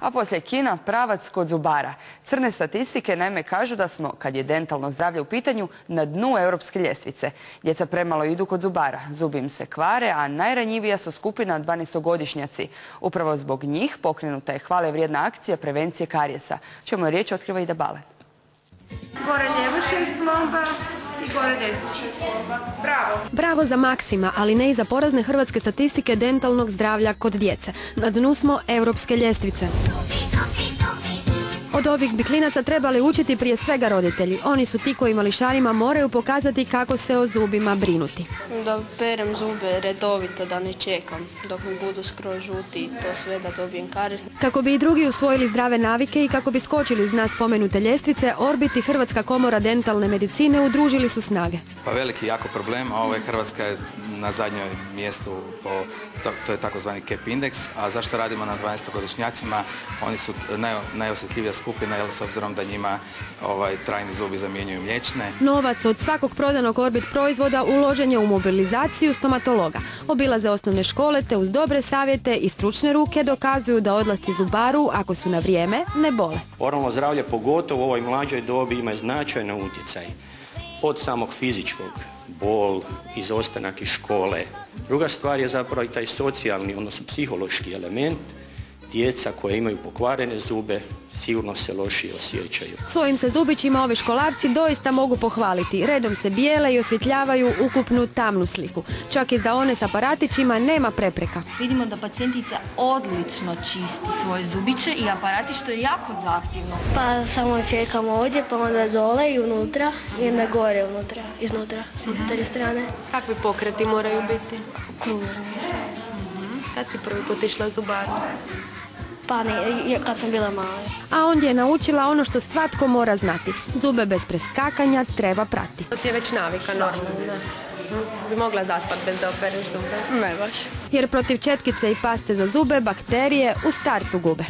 A poslije kina pravac kod zubara. Crne statistike naime kažu da smo, kad je dentalno zdravlje u pitanju, na dnu europske ljestvice. Djeca premalo idu kod zubara, zubi im se kvare, a najranjivija su skupina 12-godišnjaci. Upravo zbog njih pokrenuta je hvale vrijedna akcija prevencije karijesa, čemu je riječ otkriva Ida Bale. Gore lijevo 6 plomba i gore desno 6 plomba. Bravo! Bravo za Maksima, ali ne i za porazne hrvatske statistike dentalnog zdravlja kod djece. Na dnu smo europske ljestvice. Od ovih bi klinaca trebali učiti prije svega roditelji. Oni su ti koji mališanima moraju pokazati kako se o zubima brinuti. Da perem zube redovito, da ne čekam dok mi budu skroz žuti i to sve da dobijem karijes. Kako bi i drugi usvojili zdrave navike i kako bi skočili iz nas spomenute ljestvice, Orbit i Hrvatska komora dentalne medicine udružili su snage. Pa veliki jako problem, a Hrvatska je na zadnjoj mjestu, to je takozvani CAP indeks, a zašto radimo na 12-godišnjacima? Oni su najosjetljivija skupina, jer s obzirom da njima trajni zubi zamjenjuju mliječne. Novac od svakog prodanog Orbit proizvoda uložen je u mobilizaciju stomatologa. Obilaze osnovne škole te uz dobre savjete i stručne ruke dokazuju da odlasci zubaru, ako su na vrijeme, ne bole. Oralno zdravlje pogotovo u ovoj mlađoj dobi ima značajan utjecaj od samog fizičkog, bol, izostanak iz škole. Druga stvar je zapravo i taj socijalni, odnosno psihološki element. Djeca koje imaju pokvarene zube sigurno se lošije osjećaju. Svojim se zubićima ovi školarci doista mogu pohvaliti. Redom se bijele i osvjetljavaju ukupnu tamnu sliku. Čak i za one s aparatićima nema prepreka. Vidimo da pacijentica odlično čisti svoje zubiće i aparati, što je jako zahtjevno. Pa samo čekamo ovdje, pa onda dole i unutra i onda gore unutra, iznutra, s unutarnje strane. Kakvi pokreti moraju biti? Kružni. Kad si prvi put išla zubaru? Pa ne, kad sam bila mala. A ondje je naučila ono što svatko mora znati. Zube bez preskakanja treba prati. To ti je već navika, normalno. Bi mogla zaspati bez da opereš zube? Ne baš. Jer protiv četkice i paste za zube bakterije u startu gube.